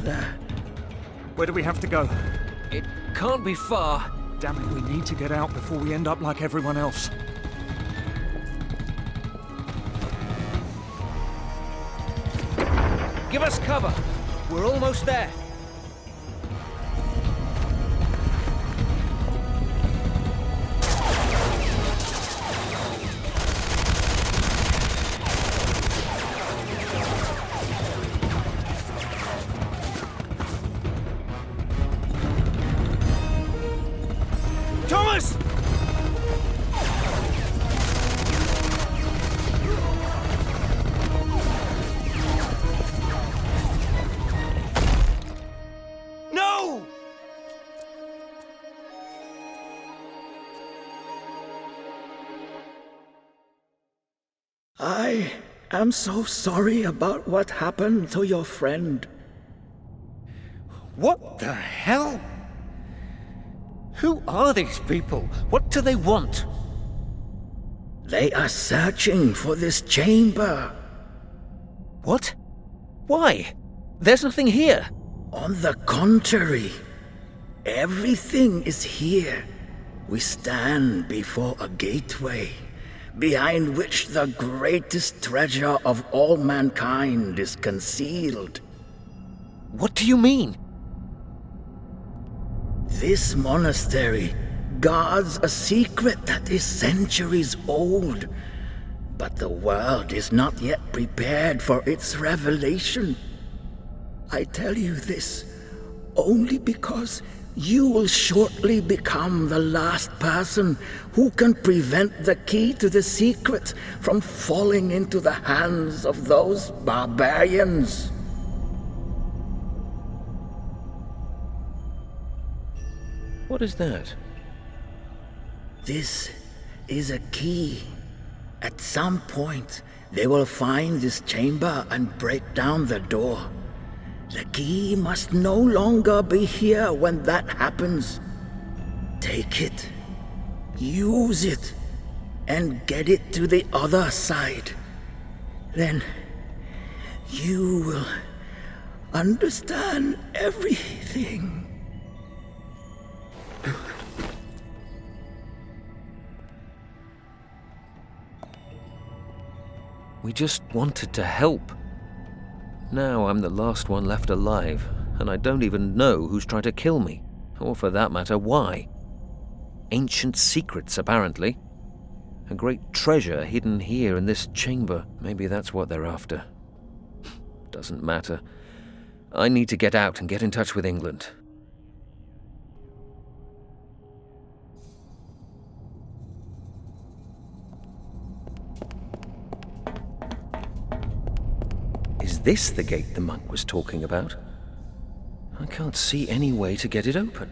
there. Where do we have to go? It can't be far. Damn it, we need to get out before we end up like everyone else. Give us cover. We're almost there. Thomas! No! I am so sorry about what happened to your friend. What the hell? Who are these people? What do they want? They are searching for this chamber. What? Why? There's nothing here. On the contrary, everything is here. We stand before a gateway, behind which the greatest treasure of all mankind is concealed. What do you mean? This monastery guards a secret that is centuries old, but the world is not yet prepared for its revelation. I tell you this only because you will shortly become the last person who can prevent the key to the secret from falling into the hands of those barbarians. What is that? This is a key. At some point, they will find this chamber and break down the door. The key must no longer be here when that happens. Take it, use it, and get it to the other side. Then you will understand everything. We just wanted to help. Now I'm the last one left alive, and I don't even know who's trying to kill me, or for that matter, why. Ancient secrets, apparently. A great treasure hidden here in this chamber. Maybe that's what they're after. Doesn't matter. I need to get out and get in touch with England. Is this the gate the monk was talking about? I can't see any way to get it open.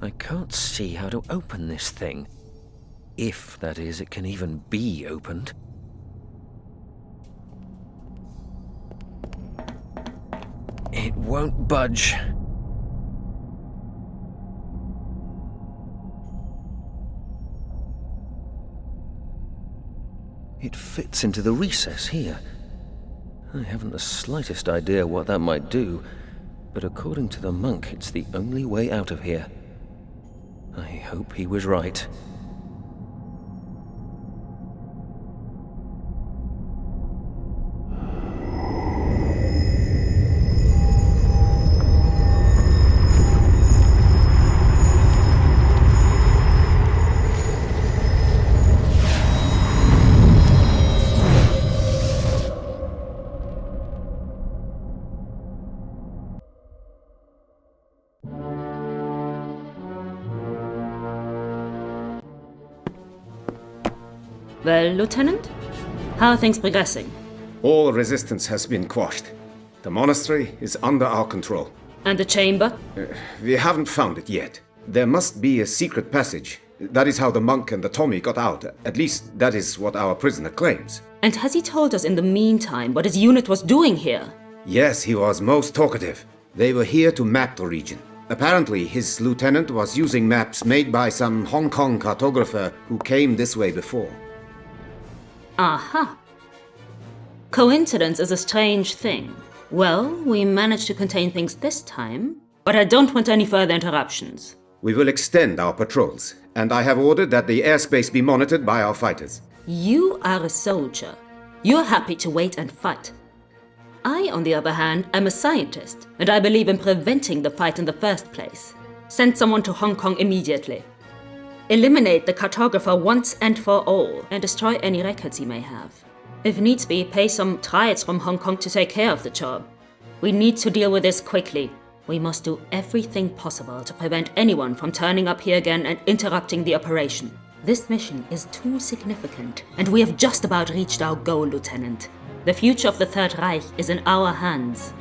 I can't see how to open this thing. If, that is, it can even be opened. It won't budge. It fits into the recess here. I haven't the slightest idea what that might do, but according to the monk, it's the only way out of here. I hope he was right. Well, Lieutenant? How are things progressing? All resistance has been quashed. The monastery is under our control. And the chamber? We haven't found it yet. There must be a secret passage. That is how the monk and the Tommy got out. At least that is what our prisoner claims. And has he told us in the meantime what his unit was doing here? Yes, he was most talkative. They were here to map the region. Apparently, his lieutenant was using maps made by some Hong Kong cartographer who came this way before. Aha. Coincidence is a strange thing. Well, we managed to contain things this time, but I don't want any further interruptions. We will extend our patrols, and I have ordered that the airspace be monitored by our fighters. You are a soldier. You're happy to wait and fight. I, on the other hand, am a scientist, and I believe in preventing the fight in the first place. Send someone to Hong Kong immediately. Eliminate the cartographer once and for all, and destroy any records he may have. If needs be, pay some triads from Hong Kong to take care of the job. We need to deal with this quickly. We must do everything possible to prevent anyone from turning up here again and interrupting the operation. This mission is too significant, and we have just about reached our goal, Lieutenant. The future of the Third Reich is in our hands.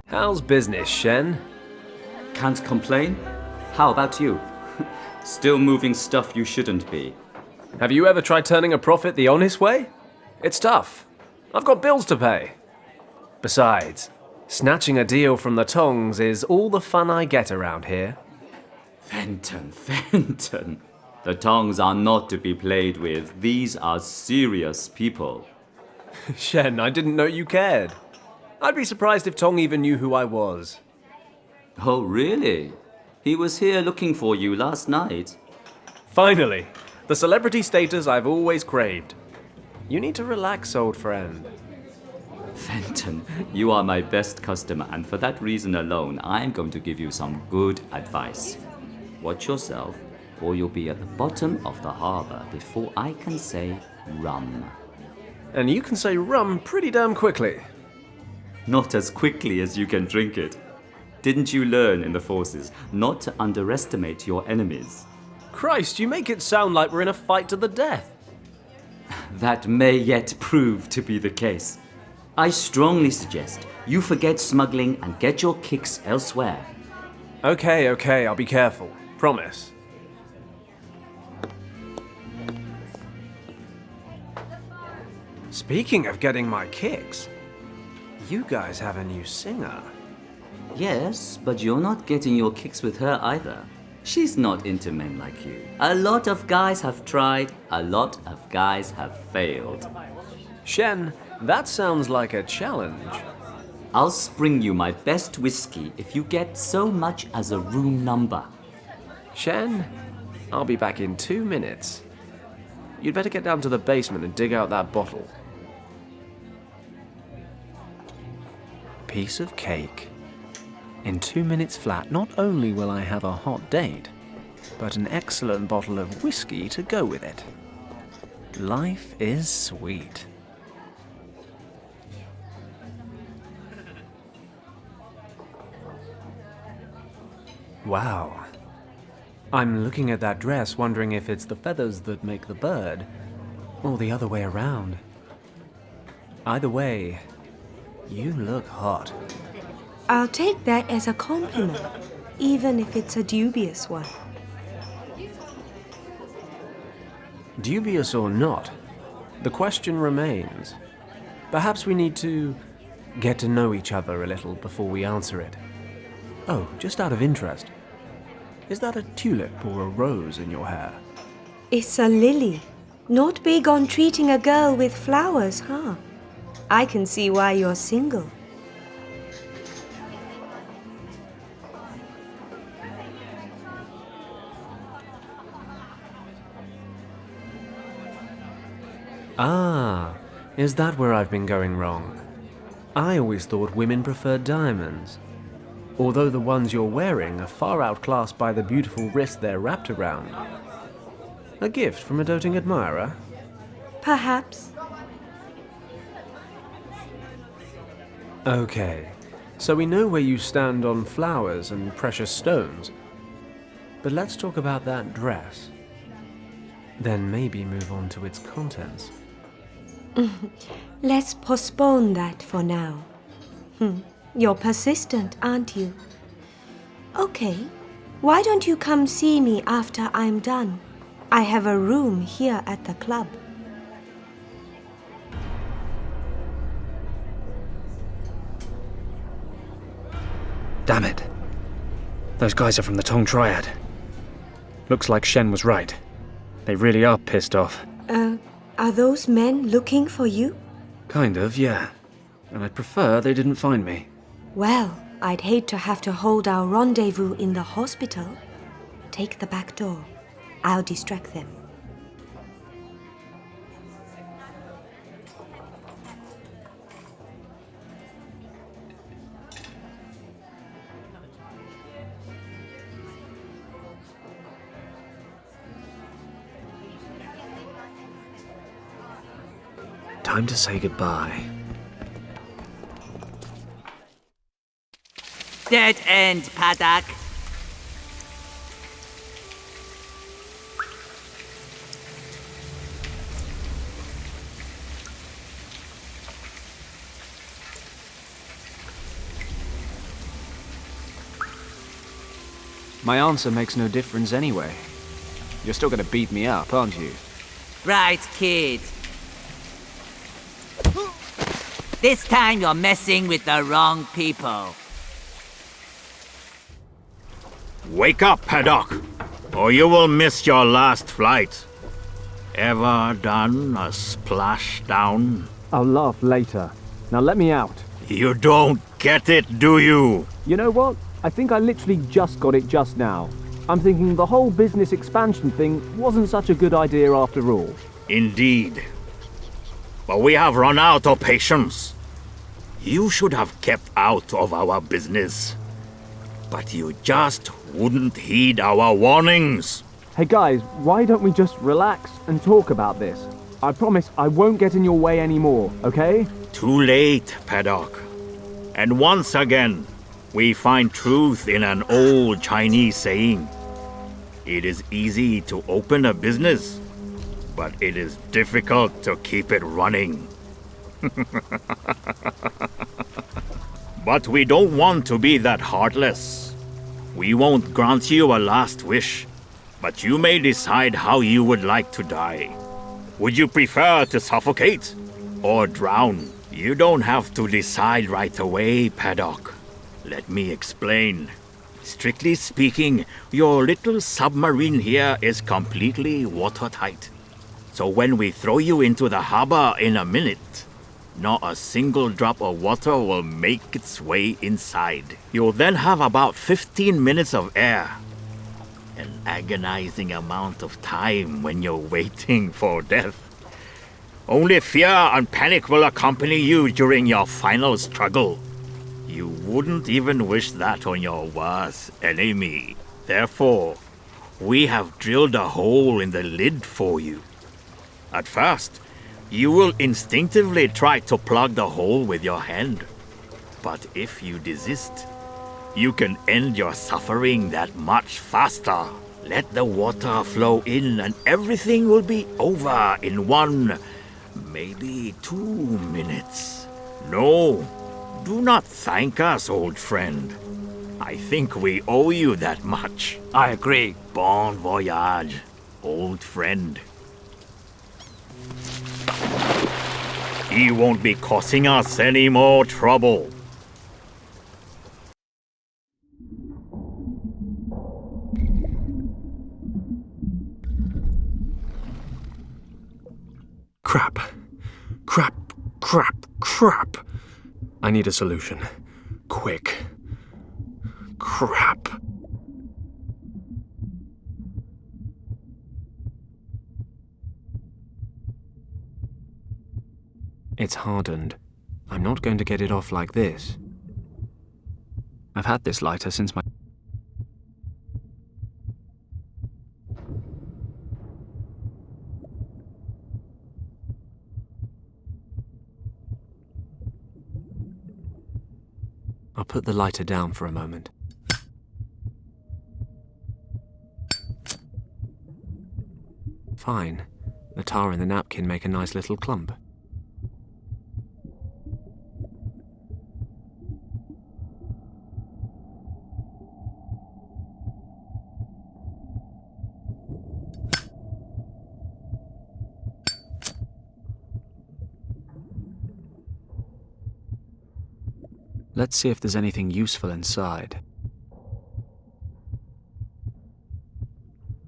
How's business, Shen? Can't complain. How about you? Still moving stuff you shouldn't be. Have you ever tried turning a profit the honest way? It's tough. I've got bills to pay. Besides, snatching a deal from the tongs is all the fun I get around here. Fenton. The tongs are not to be played with. These are serious people. Shen, I didn't know you cared. I'd be surprised if Tong even knew who I was. Oh, really? He was here looking for you last night. Finally, the celebrity status I've always craved. You need to relax, old friend. Fenton, you are my best customer, and for that reason alone, I'm going to give you some good advice. Watch yourself, or you'll be at the bottom of the harbor before I can say rum. And you can say rum pretty damn quickly. Not as quickly as you can drink it. Didn't you learn in the forces not to underestimate your enemies? Christ, you make it sound like we're in a fight to the death. That may yet prove to be the case. I strongly suggest you forget smuggling and get your kicks elsewhere. Okay, I'll be careful. Promise. Speaking of getting my kicks, you guys have a new singer. Yes, but you're not getting your kicks with her either. She's not into men like you. A lot of guys have tried, a lot of guys have failed. Shen, that sounds like a challenge. I'll spring you my best whiskey if you get so much as a room number. Shen, I'll be back in 2 minutes. You'd better get down to the basement and dig out that bottle. Piece of cake. In 2 minutes flat, not only will I have a hot date, but an excellent bottle of whiskey to go with it. Life is sweet. Wow. I'm looking at that dress, wondering if it's the feathers that make the bird, or the other way around. Either way, you look hot. I'll take that as a compliment, even if it's a dubious one. Dubious or not, the question remains, Perhaps we need to get to know each other a little before we answer it. Oh, just out of interest, is that a tulip or a rose in your hair? It's a lily. Not big on treating a girl with flowers, huh? I can see why you're single. Ah, is that where I've been going wrong? I always thought women preferred diamonds. Although the ones you're wearing are far outclassed by the beautiful wrist they're wrapped around. A gift from a doting admirer? Perhaps. Okay, so we know where you stand on flowers and precious stones. But let's talk about that dress. Then maybe move on to its contents. Let's postpone that for now. You're persistent, aren't you? Okay, why don't you come see me after I'm done? I have a room here at the club. Damn it. Those guys are from the Tong Triad. Looks like Shen was right. They really are pissed off. Are those men looking for you? Kind of, yeah. And I'd prefer they didn't find me. Well, I'd hate to have to hold our rendezvous in the hospital. Take the back door. I'll distract them. Time to say goodbye. Dead end, paddock. My answer makes no difference anyway. You're still gonna beat me up, aren't you? Right, kid. This time you're messing with the wrong people. Wake up, Paddock, or you will miss your last flight. Ever done a splashdown? I'll laugh later. Now let me out. You don't get it, do you? You know what? I think I literally just got it just now. I'm thinking the whole business expansion thing wasn't such a good idea after all. Indeed. But we have run out of patience. You should have kept out of our business. But you just wouldn't heed our warnings. Hey guys, why don't we just relax and talk about this? I promise I won't get in your way anymore, okay? Too late, Paddock. And once again, we find truth in an old Chinese saying. It is easy to open a business, but it is difficult to keep it running. But we don't want to be that heartless. We won't grant you a last wish, but you may decide how you would like to die. Would you prefer to suffocate or drown? You don't have to decide right away, Paddock. Let me explain. Strictly speaking, your little submarine here is completely watertight. So when we throw you into the harbor in a minute, not a single drop of water will make its way inside. You'll then have about 15 minutes of air. An agonizing amount of time when you're waiting for death. Only fear and panic will accompany you during your final struggle. You wouldn't even wish that on your worst enemy. Therefore, we have drilled a hole in the lid for you. At first, you will instinctively try to plug the hole with your hand. But if you desist, you can end your suffering that much faster. Let the water flow in and everything will be over in 1, maybe 2 minutes. No, do not thank us, old friend. I think we owe you that much. I agree. Bon voyage, old friend. He won't be causing us any more trouble. Crap. Crap. Crap. Crap. I need a solution. Quick. Crap. It's hardened. I'm not going to get it off like this. I've had this lighter since my... I'll put the lighter down for a moment. Fine. The tar and the napkin make a nice little clump. Let's see if there's anything useful inside.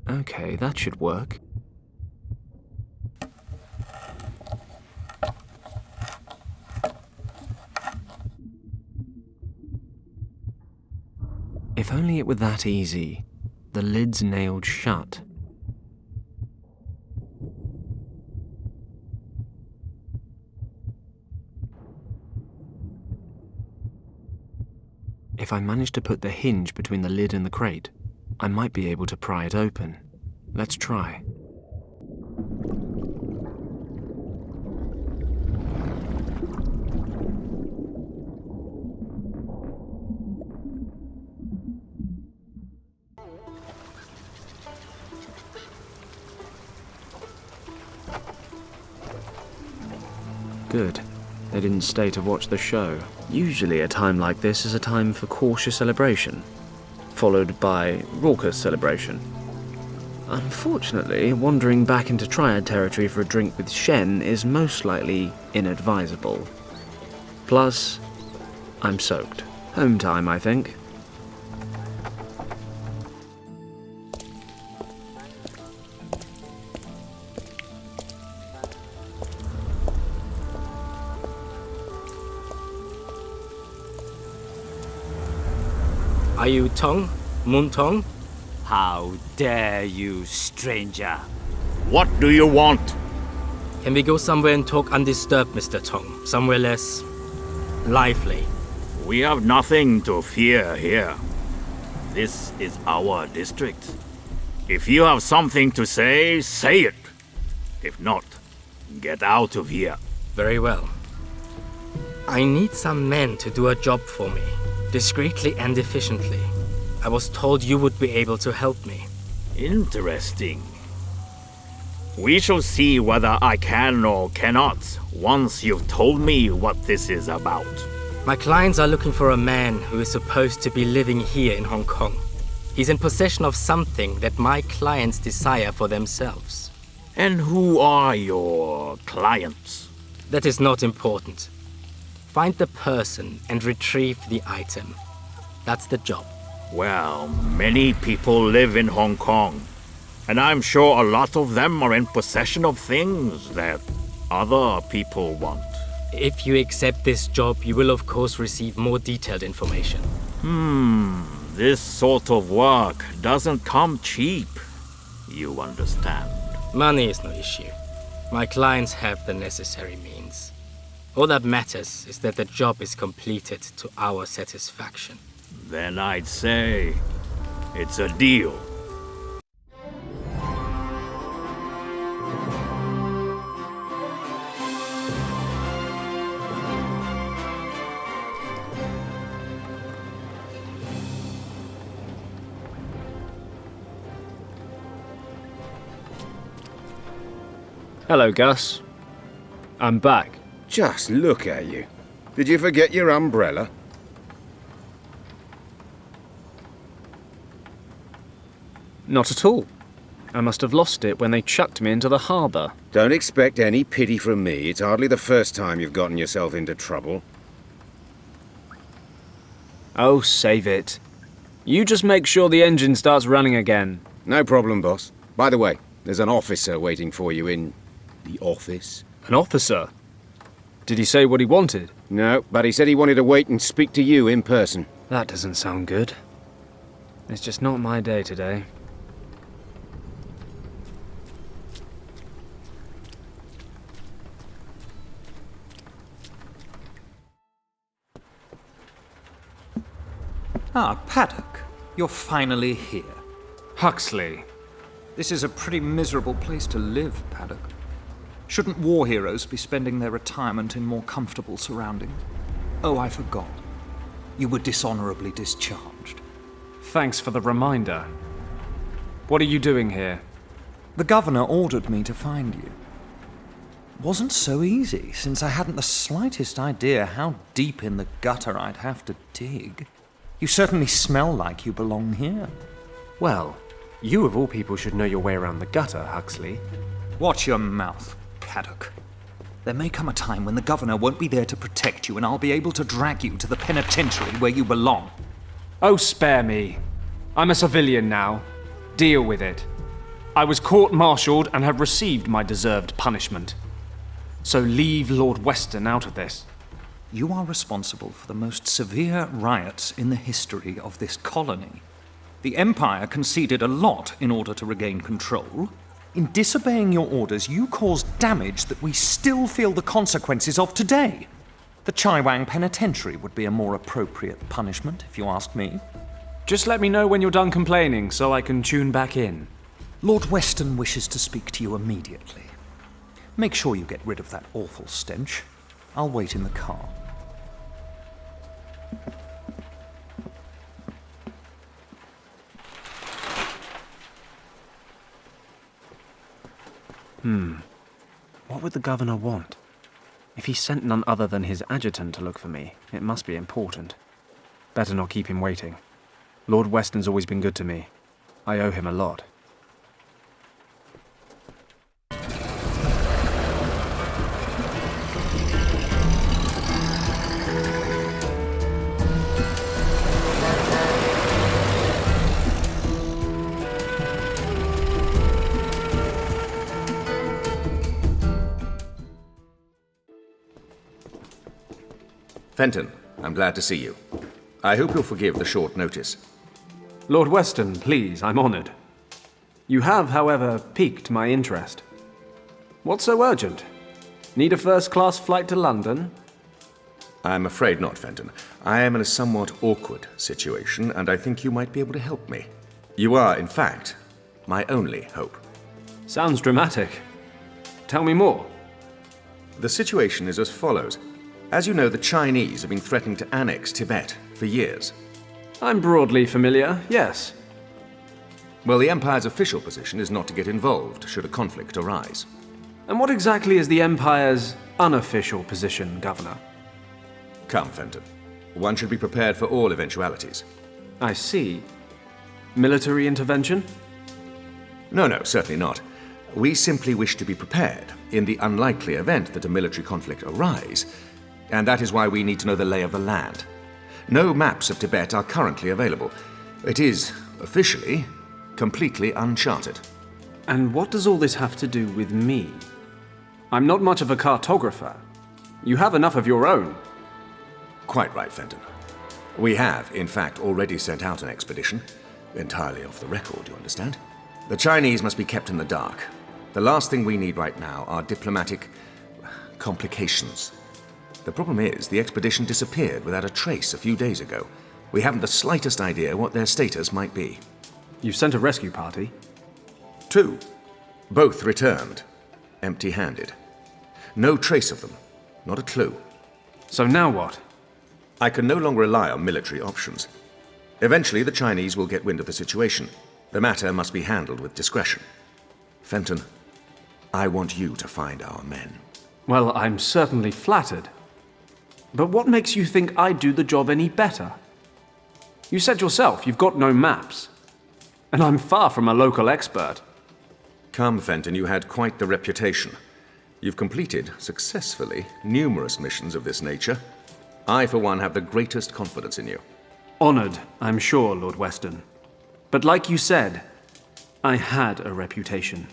Okay, that should work. If only it were that easy. The lid's nailed shut. If I manage to put the hinge between the lid and the crate, I might be able to pry it open. Let's try. Good. They didn't stay to watch the show. Usually a time like this is a time for cautious celebration, followed by raucous celebration. Unfortunately, wandering back into Triad territory for a drink with Shen is most likely inadvisable. Plus, I'm soaked. Home time, I think. Are you Tong? Moon Tong? How dare you, stranger? What do you want? Can we go somewhere and talk undisturbed, Mr. Tong? Somewhere less lively. We have nothing to fear here. This is our district. If you have something to say, say it. If not, get out of here. Very well. I need some men to do a job for me, discreetly and efficiently. I was told you would be able to help me. Interesting. We shall see whether I can or cannot once you've told me what this is about. My clients are looking for a man who is supposed to be living here in Hong Kong. He's in possession of something that my clients desire for themselves. And who are your clients? That is not important. Find the person and retrieve the item. That's the job. Well, many people live in Hong Kong, and I'm sure a lot of them are in possession of things that other people want. If you accept this job, you will of course receive more detailed information. This sort of work doesn't come cheap. You understand? Money is no issue. My clients have the necessary means. All that matters is that the job is completed to our satisfaction. Then I'd say it's a deal. Hello, Gus. I'm back. Just look at you. Did you forget your umbrella? Not at all. I must have lost it when they chucked me into the harbour. Don't expect any pity from me. It's hardly the first time you've gotten yourself into trouble. Oh, save it. You just make sure the engine starts running again. No problem, boss. By the way, there's an officer waiting for you in the office. An officer? Did he say what he wanted? No, but he said he wanted to wait and speak to you in person. That doesn't sound good. It's just not my day today. Ah, Paddock. You're finally here. Huxley. This is a pretty miserable place to live, Paddock. Shouldn't war heroes be spending their retirement in more comfortable surroundings? Oh, I forgot. You were dishonorably discharged. Thanks for the reminder. What are you doing here? The governor ordered me to find you. Wasn't so easy, since I hadn't the slightest idea how deep in the gutter I'd have to dig. You certainly smell like you belong here. Well, you of all people should know your way around the gutter, Huxley. Watch your mouth, Paddock. There may come a time when the governor won't be there to protect you, and I'll be able to drag you to the penitentiary where you belong. Oh, spare me. I'm a civilian now. Deal with it. I was court-martialed and have received my deserved punishment. So leave Lord Weston out of this. You are responsible for the most severe riots in the history of this colony. The Empire conceded a lot in order to regain control. In disobeying your orders, you caused damage that we still feel the consequences of today. The Chaiwang Penitentiary would be a more appropriate punishment, if you ask me. Just let me know when you're done complaining so I can tune back in. Lord Weston wishes to speak to you immediately. Make sure you get rid of that awful stench. I'll wait in the car. What would the governor want? If he sent none other than his adjutant to look for me, it must be important. Better not keep him waiting. Lord Weston's always been good to me. I owe him a lot. Fenton, I'm glad to see you. I hope you'll forgive the short notice. Lord Weston, please, I'm honoured. You have, however, piqued my interest. What's so urgent? Need a first-class flight to London? I'm afraid not, Fenton. I am in a somewhat awkward situation, and I think you might be able to help me. You are, in fact, my only hope. Sounds dramatic. Tell me more. The situation is as follows. As you know, the Chinese have been threatening to annex Tibet for years. I'm broadly familiar, yes. Well, the Empire's official position is not to get involved should a conflict arise. And what exactly is the Empire's unofficial position, Governor? Come, Fenton. One should be prepared for all eventualities. I see. Military intervention? No, certainly not. We simply wish to be prepared in the unlikely event that a military conflict arise, and that is why we need to know the lay of the land. No maps of Tibet are currently available. It is, officially, completely uncharted. And what does all this have to do with me? I'm not much of a cartographer. You have enough of your own. Quite right, Fenton. We have, in fact, already sent out an expedition. Entirely off the record, you understand? The Chinese must be kept in the dark. The last thing we need right now are diplomatic complications. The problem is, the expedition disappeared without a trace a few days ago. We haven't the slightest idea what their status might be. You've sent a rescue party? 2. Both returned, empty-handed. No trace of them, not a clue. So now what? I can no longer rely on military options. Eventually, the Chinese will get wind of the situation. The matter must be handled with discretion. Fenton, I want you to find our men. Well, I'm certainly flattered. But what makes you think I'd do the job any better? You said yourself you've got no maps. And I'm far from a local expert. Come, Fenton, you had quite the reputation. You've completed, successfully, numerous missions of this nature. I, for one, have the greatest confidence in you. Honoured, I'm sure, Lord Weston. But like you said, I had a reputation.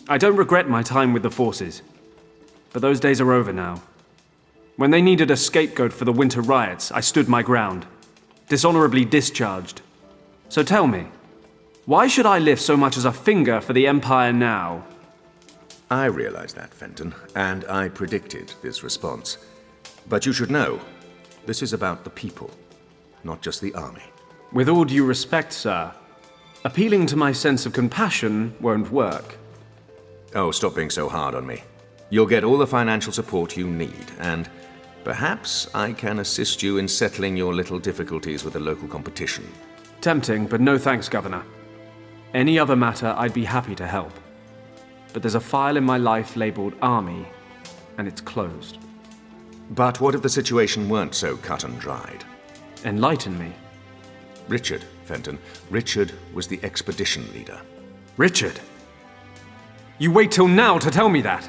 I don't regret my time with the forces, but those days are over now. When they needed a scapegoat for the winter riots, I stood my ground, dishonorably discharged. So tell me, why should I lift so much as a finger for the Empire now? I realize that, Fenton, and I predicted this response. But you should know, this is about the people, not just the army. With all due respect, sir, appealing to my sense of compassion won't work. Oh, stop being so hard on me. You'll get all the financial support you need, and perhaps I can assist you in settling your little difficulties with the local competition. Tempting, but no thanks, Governor. Any other matter, I'd be happy to help. But there's a file in my life labeled Army, and it's closed. But what if the situation weren't so cut and dried? Enlighten me. Richard, Fenton. Richard was the expedition leader. Richard? You wait till now to tell me that?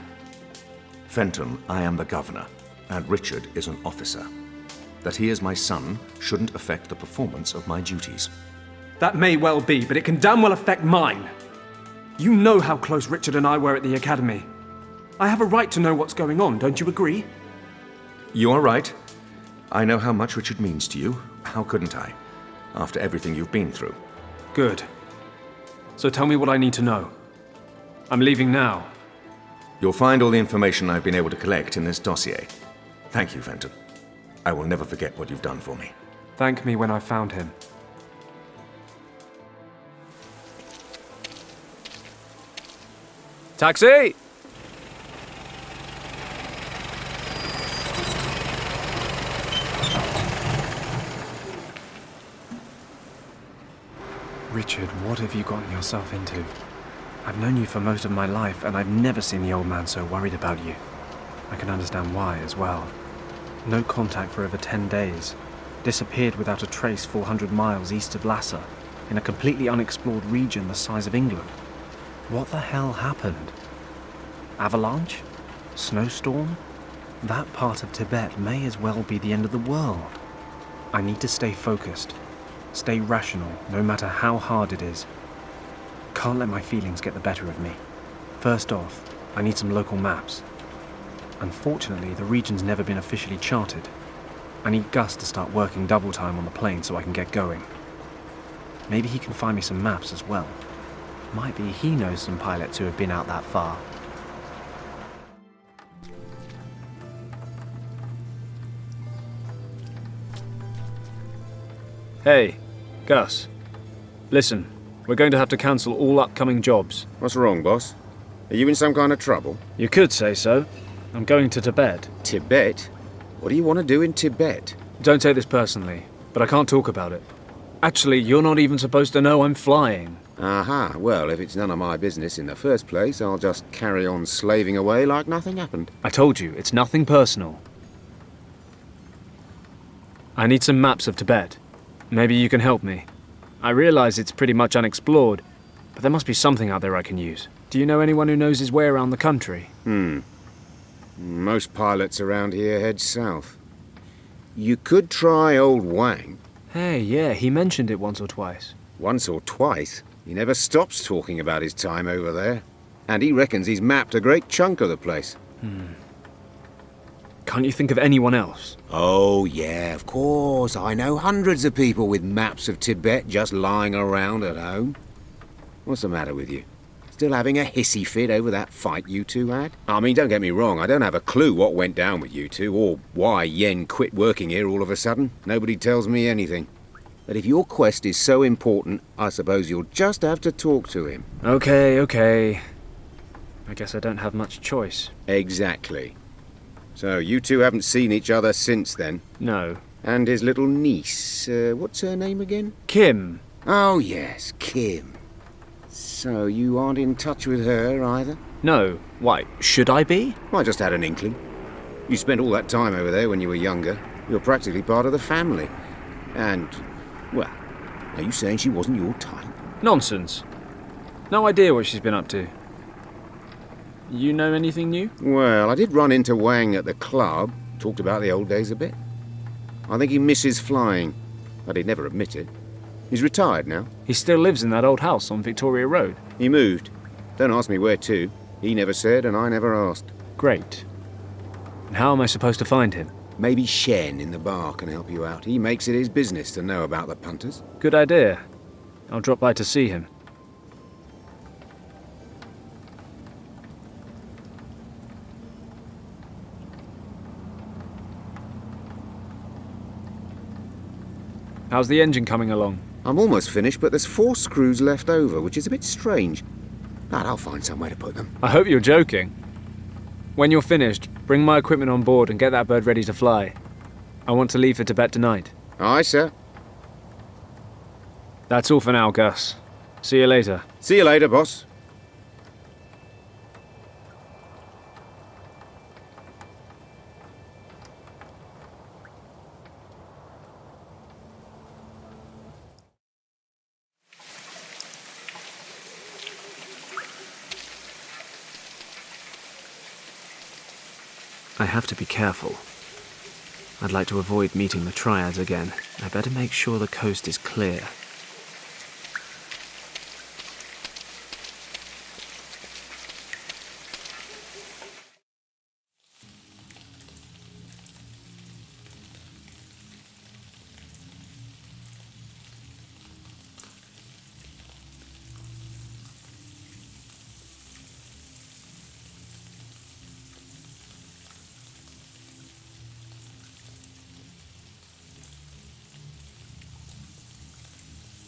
Fenton, I am the governor, and Richard is an officer. That he is my son shouldn't affect the performance of my duties. That may well be, but it can damn well affect mine. You know how close Richard and I were at the academy. I have a right to know what's going on, don't you agree? You are right. I know how much Richard means to you. How couldn't I, after everything you've been through? Good. So tell me what I need to know. I'm leaving now. You'll find all the information I've been able to collect in this dossier. Thank you, Fenton. I will never forget what you've done for me. Thank me when I've found him. Taxi! Richard, what have you gotten yourself into? I've known you for most of my life, and I've never seen the old man so worried about you. I can understand why as well. No contact for over 10 days. Disappeared without a trace 400 miles east of Lhasa, in a completely unexplored region the size of England. What the hell happened? Avalanche? Snowstorm? That part of Tibet may as well be the end of the world. I need to stay focused. Stay rational, no matter how hard it is. Can't let my feelings get the better of me. First off, I need some local maps. Unfortunately, the region's never been officially charted. I need Gus to start working double time on the plane so I can get going. Maybe he can find me some maps as well. Might be he knows some pilots who have been out that far. Hey, Gus. Listen, we're going to have to cancel all upcoming jobs. What's wrong, boss? Are you in some kind of trouble? You could say so. I'm going to Tibet. Tibet? What do you want to do in Tibet? Don't take this personally, but I can't talk about it. Actually, you're not even supposed to know I'm flying. Aha, well, if it's none of my business in the first place, I'll just carry on slaving away like nothing happened. I told you, it's nothing personal. I need some maps of Tibet. Maybe you can help me. I realize it's pretty much unexplored, but there must be something out there I can use. Do you know anyone who knows his way around the country? Most pilots around here head south. You could try old Wang. Hey, yeah, he mentioned it once or twice. Once or twice? He never stops talking about his time over there. And he reckons he's mapped a great chunk of the place. Can't you think of anyone else? Oh, yeah, of course. I know hundreds of people with maps of Tibet just lying around at home. What's the matter with you? Still having a hissy fit over that fight you two had? I mean, don't get me wrong, I don't have a clue what went down with you two, or why Yen quit working here all of a sudden. Nobody tells me anything. But if your quest is so important, I suppose you'll just have to talk to him. Okay. I guess I don't have much choice. Exactly. So you two haven't seen each other since then? No. And his little niece, what's her name again? Kim. Oh yes, Kim. So you aren't in touch with her either? No. Why, should I be? I just had an inkling. You spent all that time over there when you were younger. You're practically part of the family. And, well, are you saying she wasn't your type? Nonsense. No idea what she's been up to. You know anything new? Well, I did run into Wang at the club. Talked about the old days a bit. I think he misses flying, but he'd never admit it. He's retired now. He still lives in that old house on Victoria Road? He moved. Don't ask me where to. He never said, and I never asked. Great. And how am I supposed to find him? Maybe Shen in the bar can help you out. He makes it his business to know about the punters. Good idea. I'll drop by to see him. How's the engine coming along? I'm almost finished, but there's 4 screws left over, which is a bit strange. But I'll find somewhere to put them. I hope you're joking. When you're finished, bring my equipment on board and get that bird ready to fly. I want to leave for Tibet tonight. Aye, sir. That's all for now, Gus. See you later. See you later, boss. I have to be careful. I'd like to avoid meeting the triads again. I better make sure the coast is clear.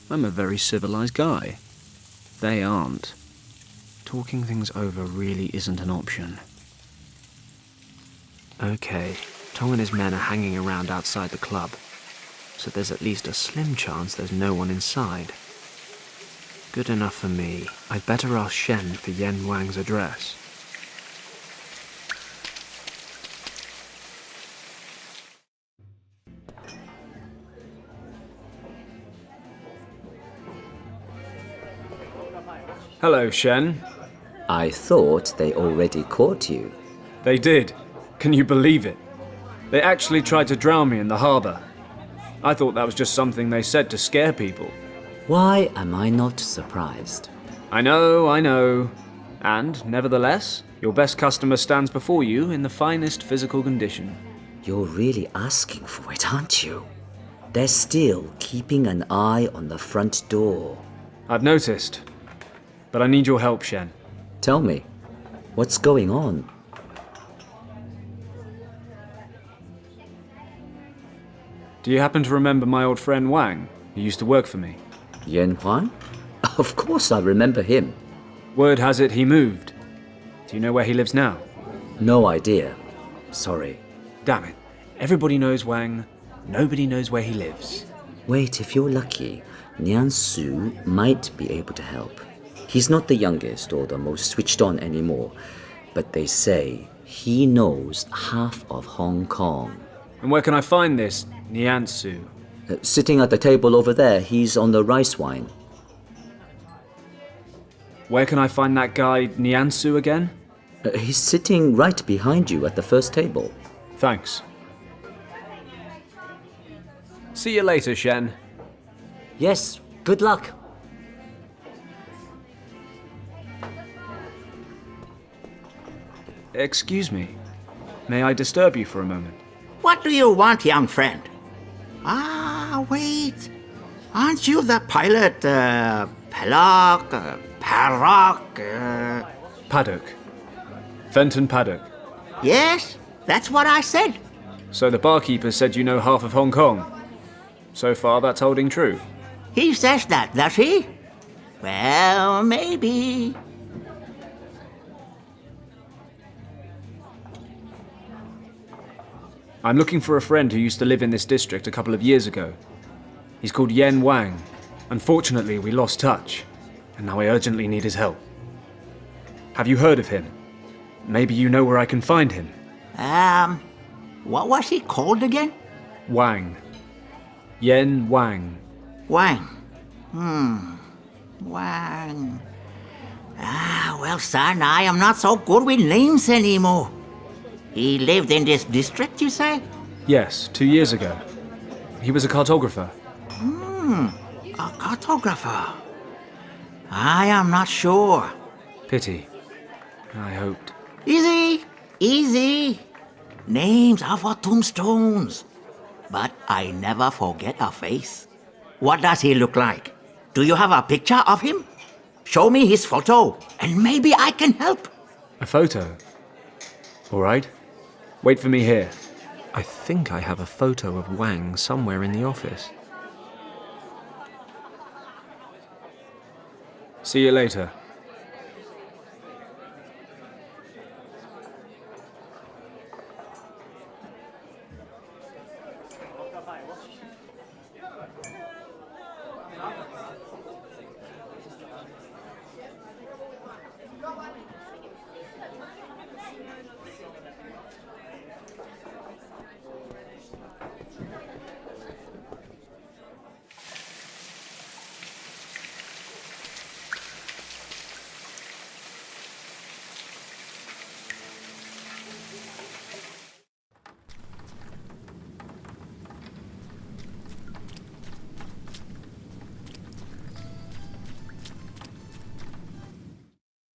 I'm a very civilized guy. They aren't. Talking things over really isn't an option. Okay, Tong and his men are hanging around outside the club, so there's at least a slim chance there's no one inside. Good enough for me. I'd better ask Shen for Yen Wang's address. Hello, Shen. I thought they already caught you. They did. Can you believe it? They actually tried to drown me in the harbour. I thought that was just something they said to scare people. Why am I not surprised? I know. And, nevertheless, your best customer stands before you in the finest physical condition. You're really asking for it, aren't you? They're still keeping an eye on the front door. I've noticed. But I need your help, Shen. Tell me, what's going on? Do you happen to remember my old friend Wang, who used to work for me? Yen Wang? Of course I remember him. Word has it he moved. Do you know where he lives now? No idea. Sorry. Damn it. Everybody knows Wang. Nobody knows where he lives. Wait, if you're lucky, Nian Su might be able to help. He's not the youngest or the most switched on anymore, but they say he knows half of Hong Kong. And where can I find this Nian Su? Sitting at the table over there, he's on the rice wine. Where can I find that guy Nian Su again? He's sitting right behind you at the first table. Thanks. See you later, Shen. Yes, good luck. Excuse me. May I disturb you for a moment? What do you want, young friend? Ah, wait. Aren't you the pilot, Paddock? Paddock. Fenton Paddock. Yes, that's what I said. So the barkeeper said you know half of Hong Kong. So far, that's holding true. He says that, does he? Well, maybe. I'm looking for a friend who used to live in this district a couple of years ago. He's called Yen Wang. Unfortunately, we lost touch, and now I urgently need his help. Have you heard of him? Maybe you know where I can find him. What was he called again? Wang. Yen Wang. Wang. Wang. Well, son, I am not so good with names anymore. He lived in this district, you say? Yes, 2 years ago. He was a cartographer. A cartographer. I am not sure. Pity. I hoped. Easy, easy. Names are for tombstones. But I never forget a face. What does he look like? Do you have a picture of him? Show me his photo, and maybe I can help. A photo? All right. Wait for me here. I think I have a photo of Wang somewhere in the office. See you later.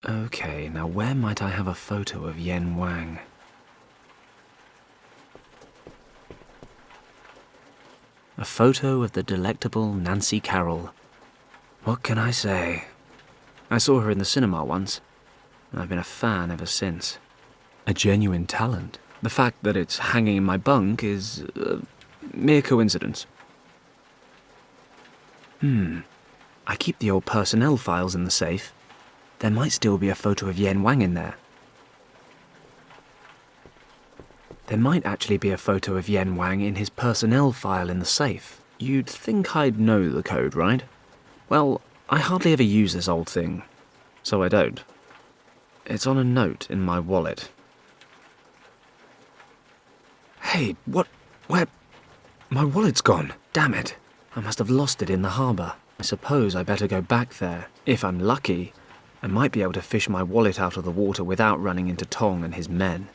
Okay, now where might I have a photo of Yen Wang? A photo of the delectable Nancy Carroll. What can I say? I saw her in the cinema once. I've been a fan ever since. A genuine talent. The fact that it's hanging in my bunk is a mere coincidence. I keep the old personnel files in the safe. There might still be a photo of Yen Wang in there. There might actually be a photo of Yen Wang in his personnel file in the safe. You'd think I'd know the code, right? Well, I hardly ever use this old thing, so I don't. It's on a note in my wallet. Hey, where? My wallet's gone. Damn it. I must have lost it in the harbour. I suppose I better go back there. If I'm lucky, I might be able to fish my wallet out of the water without running into Tong and his men.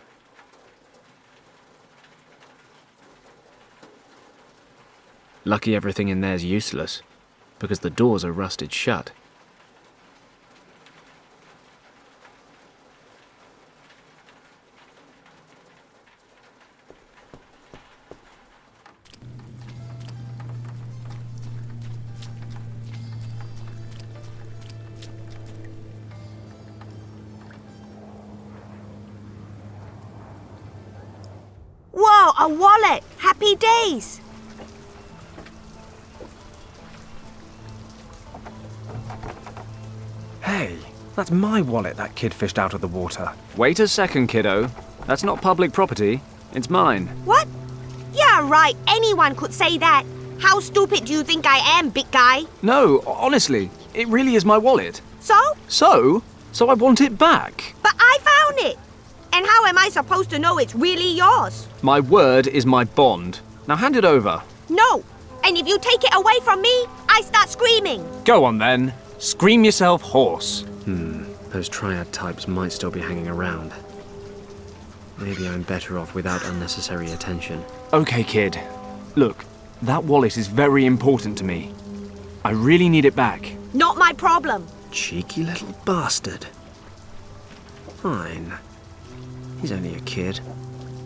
Lucky everything in there's useless, because the doors are rusted shut. Whoa, a wallet! Happy days! Hey, that's my wallet that kid fished out of the water. Wait a second, kiddo. That's not public property. It's mine. What? Yeah, right. Anyone could say that. How stupid do you think I am, big guy? No, honestly, it really is my wallet. So? So I want it back. But I found it! And how am I supposed to know it's really yours? My word is my bond. Now hand it over. No! And if you take it away from me, I start screaming. Go on then. Scream yourself hoarse. Those triad types might still be hanging around. Maybe I'm better off without unnecessary attention. Okay, kid. Look, that wallet is very important to me. I really need it back. Not my problem. Cheeky little bastard. Fine. He's only a kid.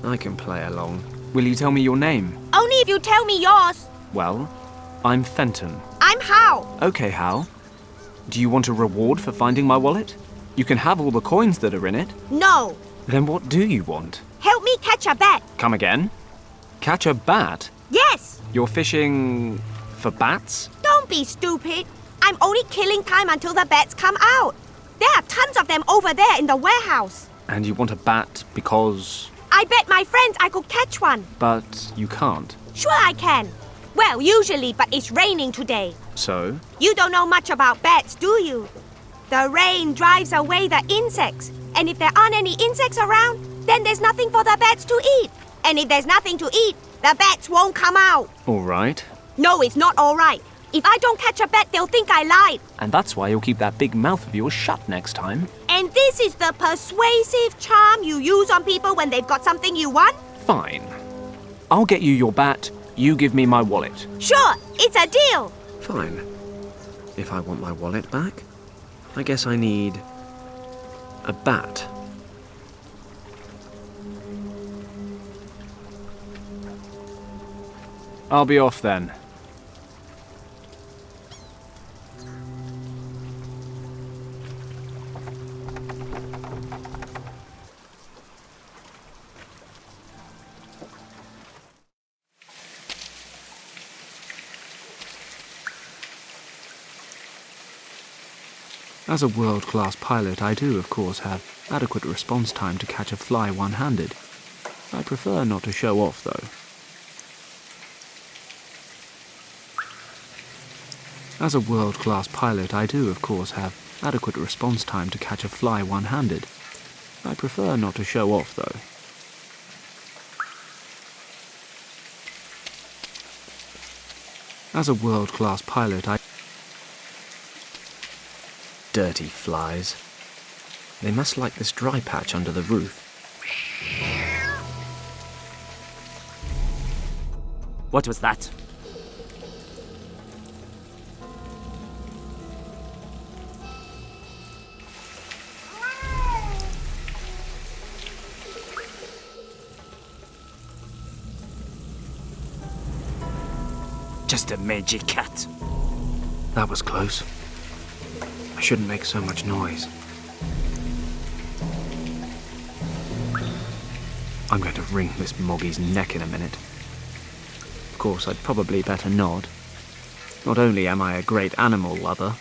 I can play along. Will you tell me your name? Only if you tell me yours. Well, I'm Fenton. I'm Hal. Okay, Hal. Do you want a reward for finding my wallet? You can have all the coins that are in it. No. Then what do you want? Help me catch a bat. Come again? Catch a bat? Yes. You're fishing for bats? Don't be stupid. I'm only killing time until the bats come out. There are tons of them over there in the warehouse. And you want a bat because... I bet my friends I could catch one. But you can't. Sure I can. Well, usually, but it's raining today. So? You don't know much about bats, do you? The rain drives away the insects. And if there aren't any insects around, then there's nothing for the bats to eat. And if there's nothing to eat, the bats won't come out. All right. No, it's not all right. If I don't catch a bat, they'll think I lied. And that's why you'll keep that big mouth of yours shut next time. And this is the persuasive charm you use on people when they've got something you want? Fine. I'll get you your bat, you give me my wallet. Sure, it's a deal. Fine. If I want my wallet back, I guess I need a bat. I'll be off then. As a world-class pilot, I do, of course, have adequate response time to catch a fly one-handed. I prefer not to show off, though. As a world-class pilot, I do, of course, have adequate response time to catch a fly one-handed. I prefer not to show off, though. As a world-class pilot, I... Dirty flies. They must like this dry patch under the roof. What was that? Just a magic cat. That was close. I shouldn't make so much noise. I'm going to wring this Moggy's neck in a minute. Of course, I'd probably better not. Not only am I a great animal lover,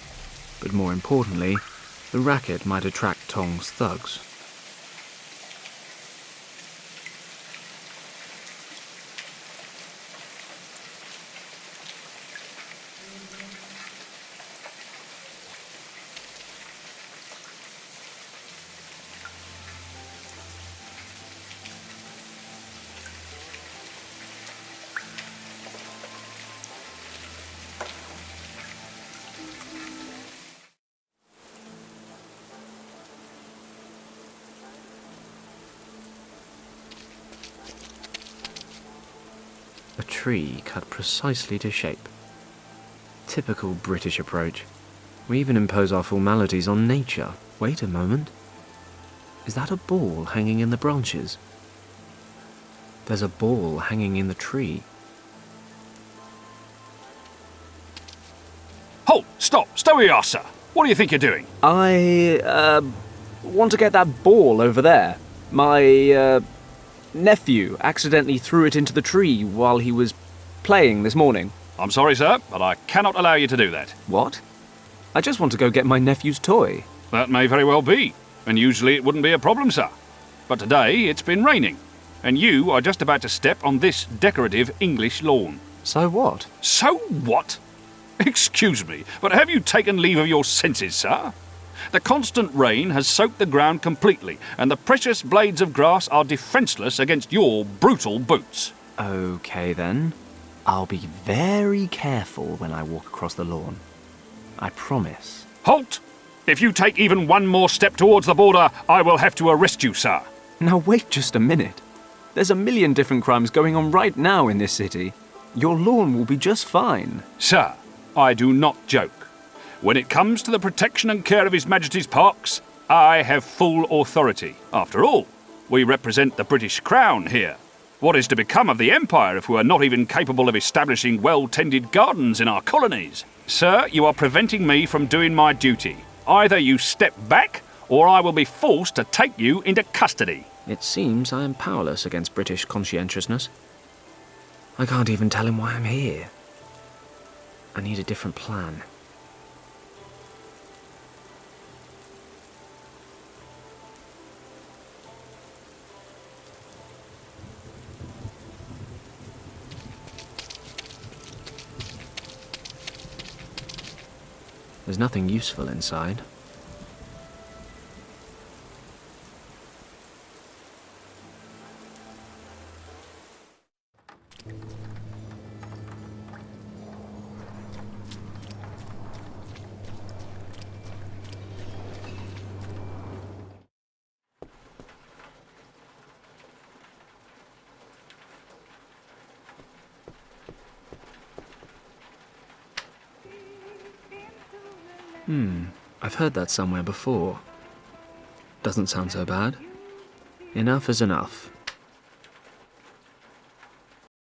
but more importantly, the racket might attract Tong's thugs. A tree cut precisely to shape. Typical British approach. We even impose our formalities on nature. Wait a moment. Is that a ball hanging in the branches? There's a ball hanging in the tree. Halt! Stop! Stay where you are, sir! What do you think you're doing? I, want to get that ball over there. My, nephew accidentally threw it into the tree while he was playing this morning. I'm sorry, sir, but I cannot allow you to do that. What? I just want to go get my nephew's toy. That may very well be, and usually it wouldn't be a problem, sir. But today it's been raining, and you are just about to step on this decorative English lawn. So what? So what? Excuse me, but have you taken leave of your senses, sir? The constant rain has soaked the ground completely, and the precious blades of grass are defenceless against your brutal boots. Okay then. I'll be very careful when I walk across the lawn. I promise. Halt! If you take even one more step towards the border, I will have to arrest you, sir. Now wait just a minute. There's a million different crimes going on right now in this city. Your lawn will be just fine. Sir, I do not joke. When it comes to the protection and care of His Majesty's parks, I have full authority. After all, we represent the British Crown here. What is to become of the Empire if we are not even capable of establishing well-tended gardens in our colonies? Sir, you are preventing me from doing my duty. Either you step back, or I will be forced to take you into custody. It seems I am powerless against British conscientiousness. I can't even tell him why I'm here. I need a different plan. There's nothing useful inside. I've heard that somewhere before. Doesn't sound so bad. Enough is enough.